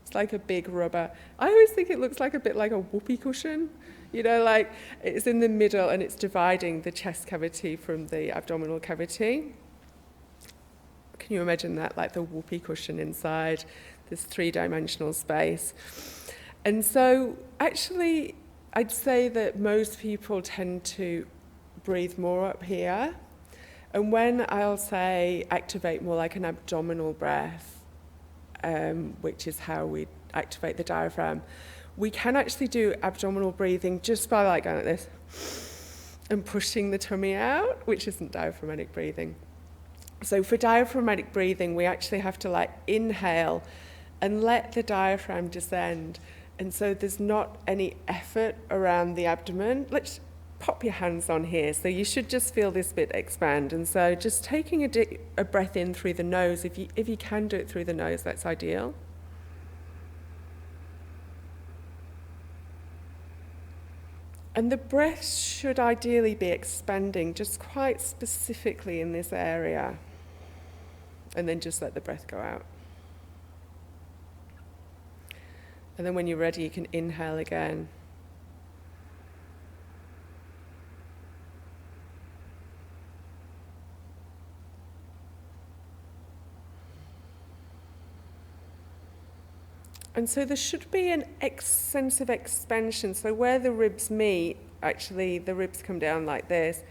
It's like a big rubber. I always think it looks like a bit like a whoopee cushion. You know, like it's in the middle and it's dividing the chest cavity from the abdominal cavity. Can you imagine that, like the whoopee cushion inside this three-dimensional space? And so actually, I'd say that most people tend to breathe more up here. And when I'll say activate more like an abdominal breath, which is how we activate the diaphragm, we can actually do abdominal breathing just by like going like this and pushing the tummy out, which isn't diaphragmatic breathing. So for diaphragmatic breathing, we actually have to like inhale and let the diaphragm descend. And so there's not any effort around the abdomen. Let's pop your hands on here. So you should just feel this bit expand. And so just taking a breath in through the nose, if you can do it through the nose, that's ideal. And the breath should ideally be expanding just quite specifically in this area. And then just let the breath go out. And then when you're ready, you can inhale again. And so there should be an sense of expansion. So where the ribs meet, actually the ribs come down like this.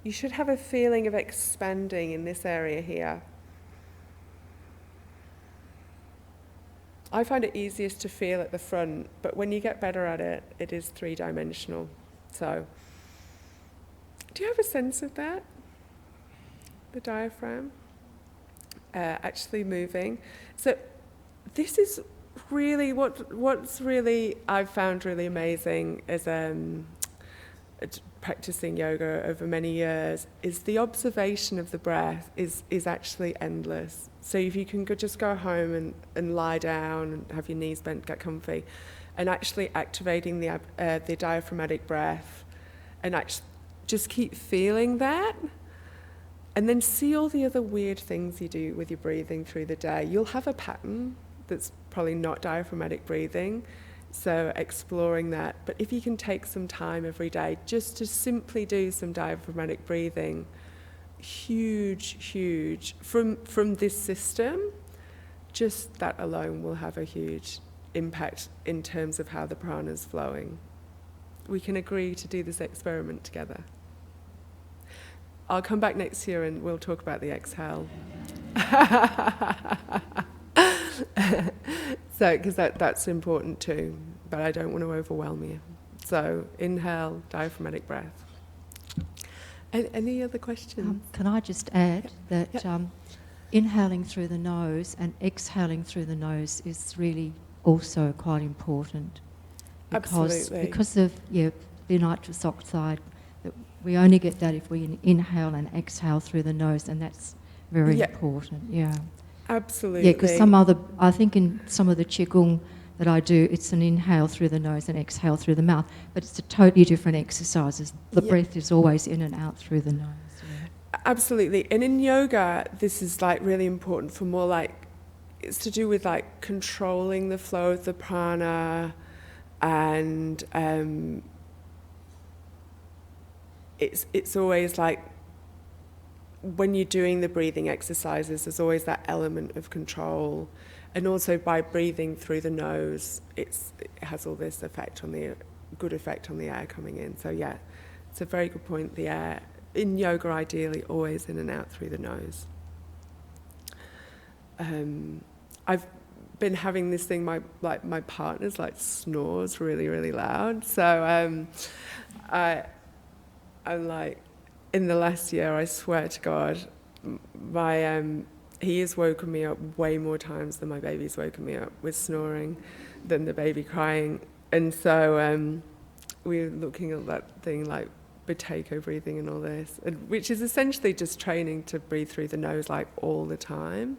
You should have a feeling of expanding in this area here. I find it easiest to feel at the front, but when you get better at it, it is three-dimensional. So, do you have a sense of that? The diaphragm actually moving. So this is really what's really I've found really amazing as practicing yoga over many years is the observation of the breath is actually endless. So if you can just go home and lie down and have your knees bent, get comfy, and actually activating the diaphragmatic breath, and just keep feeling that, and then see all the other weird things you do with your breathing through the day. You'll have a pattern that's probably not diaphragmatic breathing, so exploring that. But if you can take some time every day just to simply do some diaphragmatic breathing, huge, from this system, just that alone will have a huge impact in terms of how the prana's flowing. We can agree to do this experiment together. I'll come back next year and we'll talk about the exhale. So, because that's important too, but I don't want to overwhelm you. So, inhale, diaphragmatic breath. Any other questions? Can I just add that inhaling through the nose and exhaling through the nose is really also quite important. Absolutely. Because of the nitrous oxide, that we only get that if we inhale and exhale through the nose, and that's very important. Yeah. Absolutely. Yeah, because I think in some of the Qigong that I do, it's an inhale through the nose and exhale through the mouth, but it's a totally different exercise. The breath is always in and out through the nose. Yeah. Absolutely. And in yoga, this is like really important for more like, it's to do with like controlling the flow of the prana, and it's always like when you're doing the breathing exercises, there's always that element of control. And also by breathing through the nose, it has all this effect on the good effect on the air coming in. So yeah, it's a very good point. The air in yoga, ideally, always in and out through the nose. I've been having this thing. My partner's snores really, really loud. So I'm like, in the last year, I swear to God, he has woken me up way more times than my baby's woken me up with snoring, than the baby crying. And so we're looking at that thing like Buteyko breathing and all this, which is essentially just training to breathe through the nose like all the time.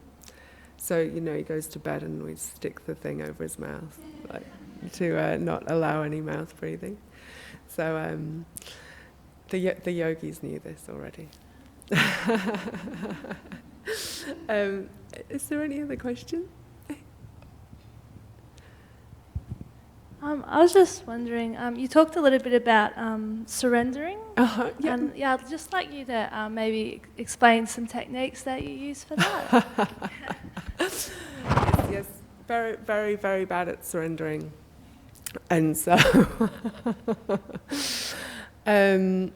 So, he goes to bed and we stick the thing over his mouth to not allow any mouth breathing. So the yogis knew this already. Is there any other question? I was just wondering, you talked a little bit about surrendering. Yeah. And I'd just like you to maybe explain some techniques that you use for that. Yes, very, very, very bad at surrendering. And so, yeah,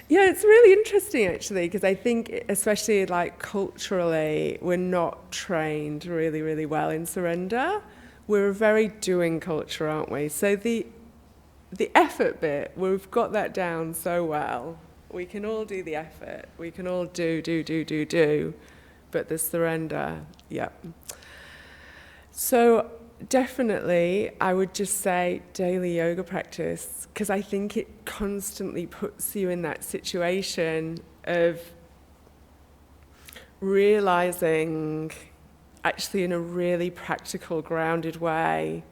it's really interesting actually, because I think especially culturally, we're not trained really, really well in surrender. We're a very doing culture, aren't we? So the effort bit, we've got that down so well. We can all do the effort. We can all do. But the surrender, yeah. So definitely, I would just say daily yoga practice, because I think it constantly puts you in that situation of realizing, actually in a really practical, grounded way,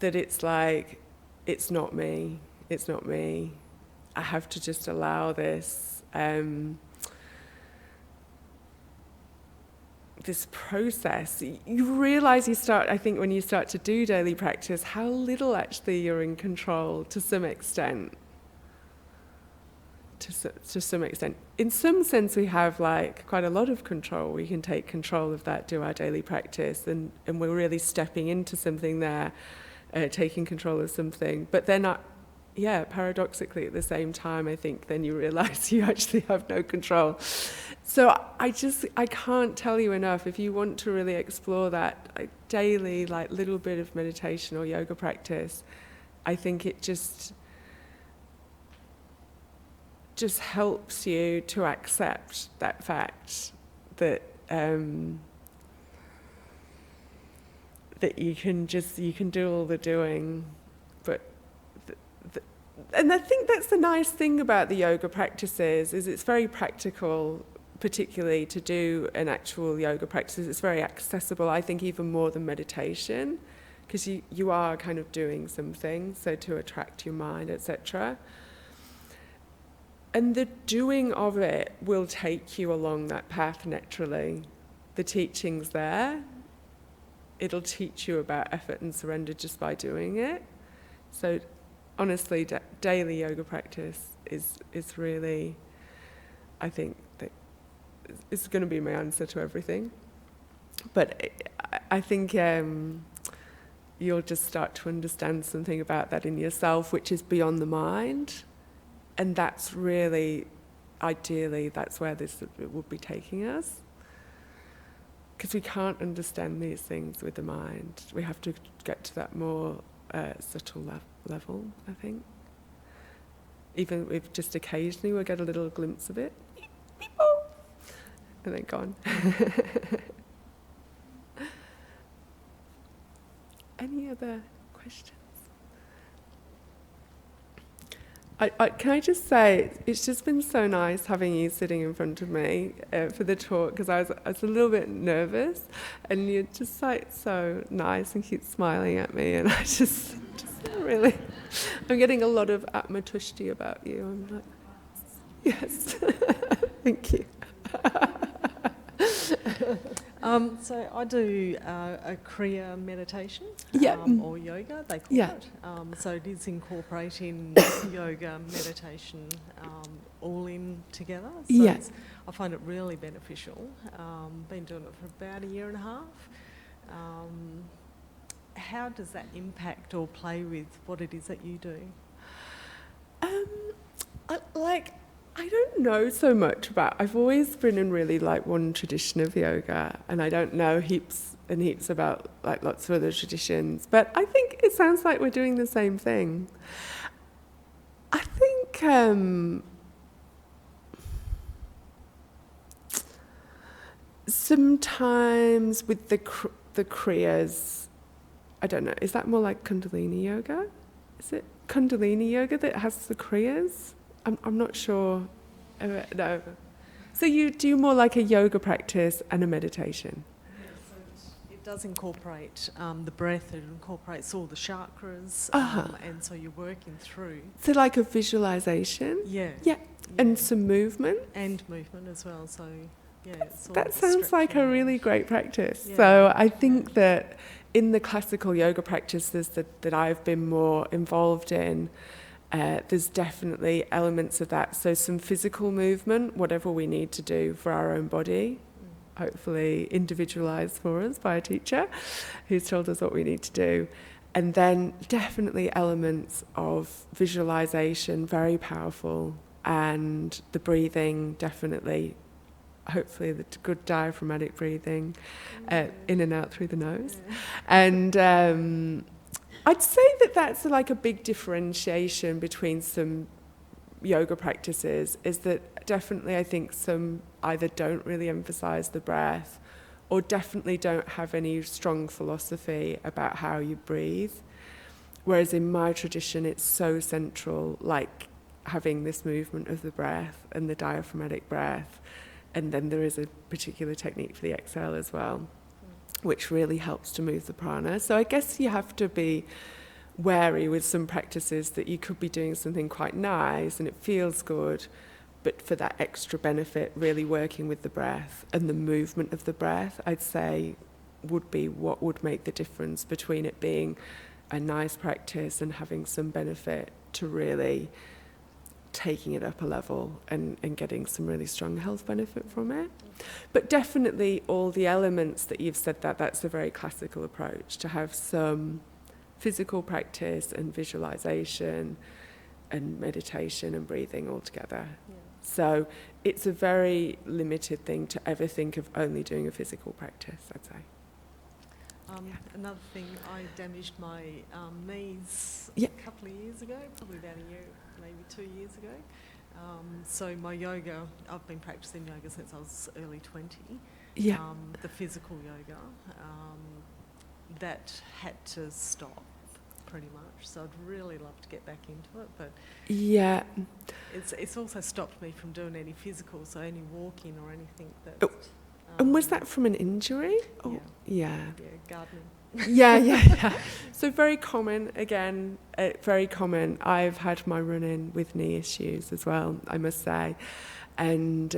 that it's not me. I have to just allow this this process. You realize I think when you start to do daily practice, how little actually you're in control to some extent. To some extent. In some sense, we have quite a lot of control. We can take control of that, do our daily practice, and we're really stepping into something there, taking control of something. But then, paradoxically, at the same time, I think then you realize you actually have no control. So I can't tell you enough, if you want to really explore that daily, little bit of meditation or yoga practice, I think it just helps you to accept that fact that that you can do all the doing, but and I think that's the nice thing about the yoga practices, is it's very practical, particularly to do an actual yoga practice. It's very accessible, I think, even more than meditation, because you are kind of doing something, so to attract your mind, etc. And the doing of it will take you along that path naturally. The teaching's there. It'll teach you about effort and surrender just by doing it. So honestly, daily yoga practice is really, I think, that it's going to be my answer to everything. But I think you'll just start to understand something about that in yourself, which is beyond the mind. And that's really, ideally, that's where this would be taking us. Because we can't understand these things with the mind. We have to get to that more subtle level, I think. Even if just occasionally we'll get a little glimpse of it, and then gone. Any other questions? Can I just say, it's just been so nice having you sitting in front of me for the talk, because I was a little bit nervous, and you're just so nice and keep smiling at me, and I just really, I'm getting a lot of atmatushti about you. I'm like, yes, thank you. So I do a Kriya meditation, Yeah. or yoga, they call Yeah. it. So it is incorporating yoga, meditation, all in together. So Yeah. I find it really beneficial. Been doing it for about a year and a half. How does that impact or play with what it is that you do? I don't know so much about. I've always been in really like one tradition of yoga, and I don't know heaps and heaps about like lots of other traditions. But I think it sounds like we're doing the same thing. I think sometimes with the kriyas, I don't know. Is that more like Kundalini yoga? Is it Kundalini yoga that has the kriyas? I'm not sure. No. So you do more like a yoga practice and a meditation? Yeah, so it does incorporate the breath, it incorporates all the chakras, and so you're working through. So like a visualization? Yeah. Yeah. And some movement? And movement as well, so yeah. It's all That the sounds like a stretching. really great practice. Yeah. So I think that in the classical yoga practices that I've been more involved in, there's definitely elements of that. So some physical movement, whatever we need to do for our own body, hopefully individualised for us by a teacher who's told us what we need to do. And then definitely elements of visualisation, very powerful, and the breathing, definitely, hopefully the good diaphragmatic breathing, in and out through the nose. And I'd say that that's like a big differentiation between some yoga practices, is that definitely I think some either don't really emphasize the breath or definitely don't have any strong philosophy about how you breathe. Whereas in my tradition, it's so central, like having this movement of the breath and the diaphragmatic breath. And then there is a particular technique for the exhale as well, which really helps to move the prana. So I guess you have to be wary with some practices that you could be doing something quite nice and it feels good, but for that extra benefit, really working with the breath and the movement of the breath, I'd say would be what would make the difference between it being a nice practice and having some benefit to really taking it up a level and getting some really strong health benefit from it. But definitely all the elements that you've said, that's a very classical approach, to have some physical practice and visualization and meditation and breathing all together. Yeah. So it's a very limited thing to ever think of only doing a physical practice, I'd say. Another thing, I damaged my knees Yeah. a couple of years ago, probably about a year, maybe 2 years ago. So my yoga, I've been practicing yoga since I was early 20. Yeah. The physical yoga, that had to stop pretty much. So I'd really love to get back into it, but yeah, it's also stopped me from doing any physical, so any walking or anything that. Oh. And was that from an injury? Oh, yeah, gardening. Yeah. So very common, again, very common. I've had my run-in with knee issues as well, I must say. But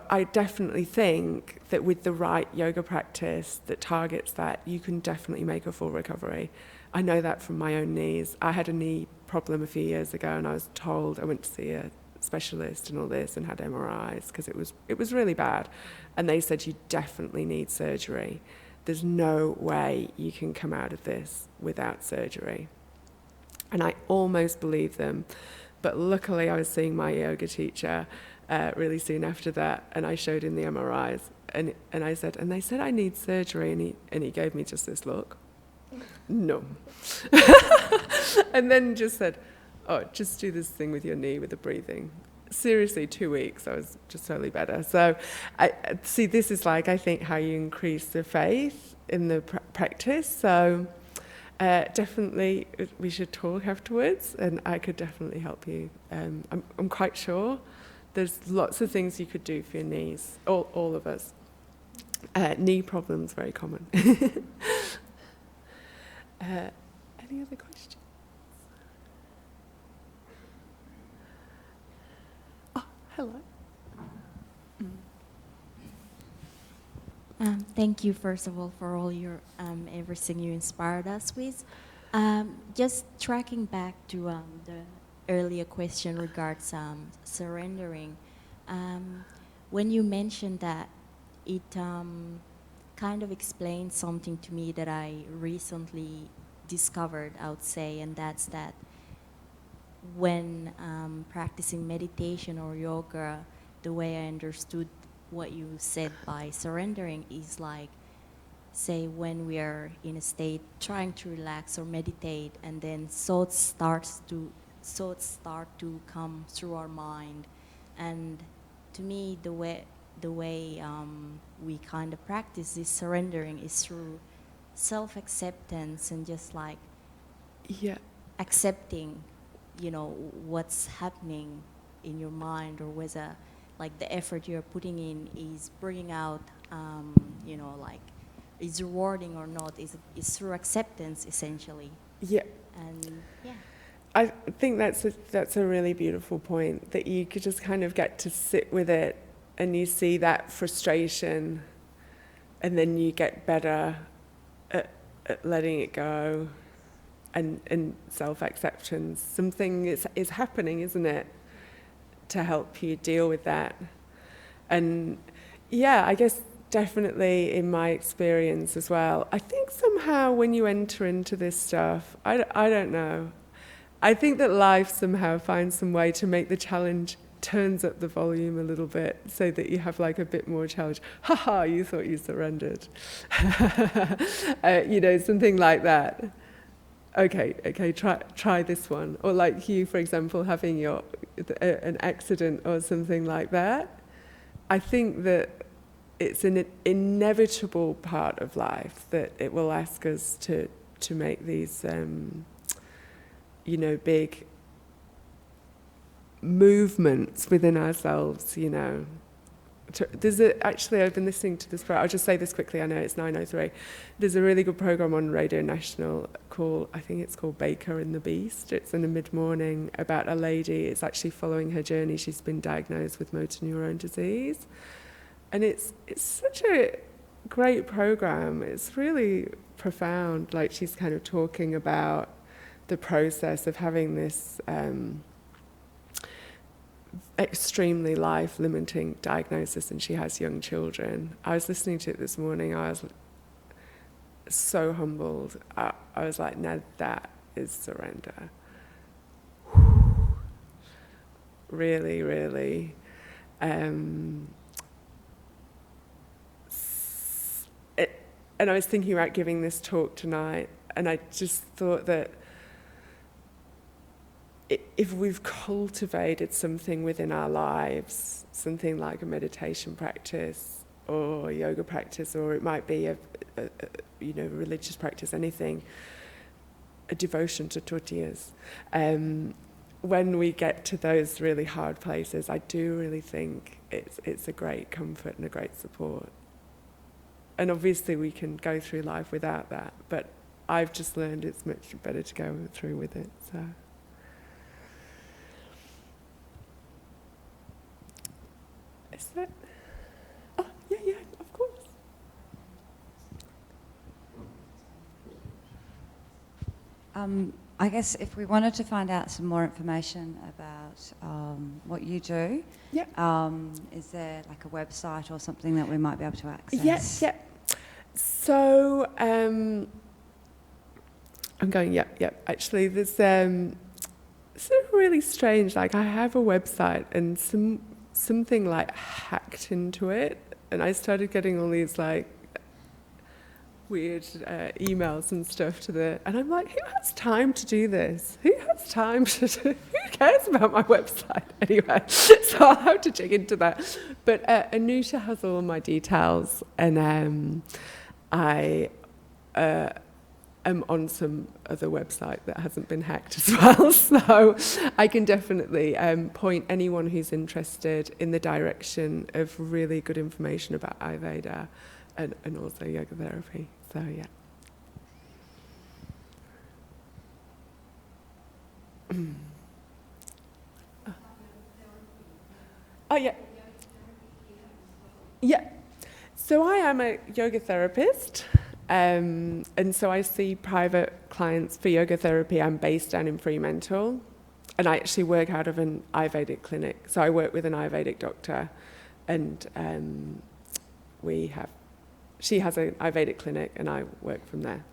I definitely think that with the right yoga practice that targets that, you can definitely make a full recovery. I know that from my own knees. I had a knee problem a few years ago and I was told, I went to see a specialist and all this and had MRIs because it was really bad, and they said you definitely need surgery. There's no way you can come out of this without surgery. And I almost believed them, but luckily I was seeing my yoga teacher really soon after that, and I showed him the MRIs and I said, and they said I need surgery, and he gave me just this look. No. And then just said, oh, just do this thing with your knee with the breathing. Seriously, 2 weeks, I was just totally better. So, see, this is like, I think, how you increase the faith in the practice. So, definitely, we should talk afterwards, and I could definitely help you. I'm quite sure there's lots of things you could do for your knees, all of us. Knee problems, very common. Any other questions? Hello. Thank you, first of all, for all your everything you inspired us with. Just tracking back to the earlier question regards surrendering. When you mentioned that, it kind of explained something to me that I recently discovered, I would say, and that's that when practicing meditation or yoga, the way I understood what you said by surrendering is like, say, when we are in a state trying to relax or meditate, and then thoughts start to come through our mind. And to me, the way we kind of practice this surrendering is through self-acceptance and just like accepting, what's happening in your mind, or whether like the effort you're putting in is bringing out, like is rewarding or not, is through acceptance essentially. Yeah. And yeah. I think that's a really beautiful point, that you could just kind of get to sit with it and you see that frustration, and then you get better at letting it go and self-acceptance. Something is happening, isn't it, to help you deal with that. And yeah, I guess definitely in my experience as well, I think somehow when you enter into this stuff, I don't know, I think that life somehow finds some way to make the challenge, turns up the volume a little bit so that you have like a bit more challenge. Ha, you thought you surrendered. Something like that. Okay, try this one. Or like you, for example, having an accident or something like that. I think that it's an inevitable part of life that it will ask us to make these, big movements within ourselves, Actually, I've been listening to this program. I'll just say this quickly, I know it's 9:03. There's a really good program on Radio National I think it's called Baker and the Beast. It's in the mid-morning about a lady. It's actually following her journey. She's been diagnosed with motor neurone disease. And it's such a great program. It's really profound. Like, she's kind of talking about the process of having this extremely life-limiting diagnosis, and she has young children. I was listening to it this morning. I was so humbled. I was like, now that is surrender. Really, really. And I was thinking about giving this talk tonight, and I just thought that if we've cultivated something within our lives, something like a meditation practice or a yoga practice, or it might be a religious practice, anything, a devotion to tortillas. When we get to those really hard places, I do really think it's a great comfort and a great support. And obviously we can go through life without that, but I've just learned it's much better to go through with it. So. Is that? Oh, yeah, of course. I guess if we wanted to find out some more information about what you do, is there like a website or something that we might be able to access? Yes, yeah. So, I'm going, Actually, there's sort of really strange, like I have a website and something like hacked into it, and I started getting all these like weird emails and stuff and I'm like, who has time to do this? Who cares about my website anyway? So I'll have to check into that. But Anusha has all of my details, and I am on some other website that hasn't been hacked as well, so I can definitely point anyone who's interested in the direction of really good information about Ayurveda and also yoga therapy. So yeah. Oh yeah. Yeah. So I am a yoga therapist, and so I see private clients for yoga therapy. I'm based down in Fremantle, and I actually work out of an Ayurvedic clinic. So I work with an Ayurvedic doctor, and she has an Ayurvedic clinic, and I work from there.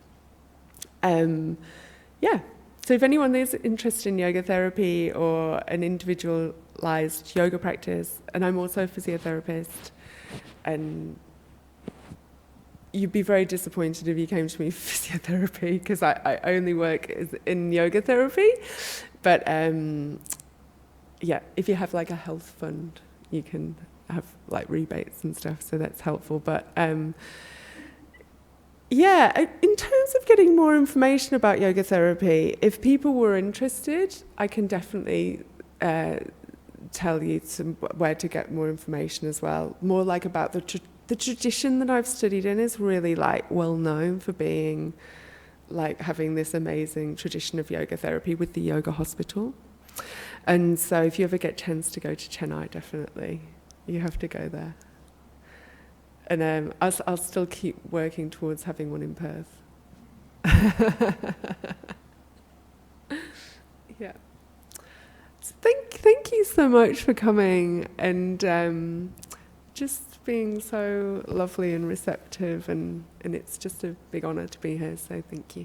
Yeah. So if anyone is interested in yoga therapy or an individualized yoga practice, and I'm also a physiotherapist, and you'd be very disappointed if you came to me for physiotherapy, because I only work in yoga therapy. But yeah, if you have like a health fund, you can have like rebates and stuff, so that's helpful. But yeah, in terms of getting more information about yoga therapy, if people were interested, I can definitely tell you where to get more information as well. More like about the tradition that I've studied in is really like well known for being like having this amazing tradition of yoga therapy with the yoga hospital. And so if you ever get a chance to go to Chennai, definitely you have to go there. And I'll still keep working towards having one in Perth. Yeah. So thank you so much for coming and just being so lovely and receptive, and it's just a big honour to be here, so thank you.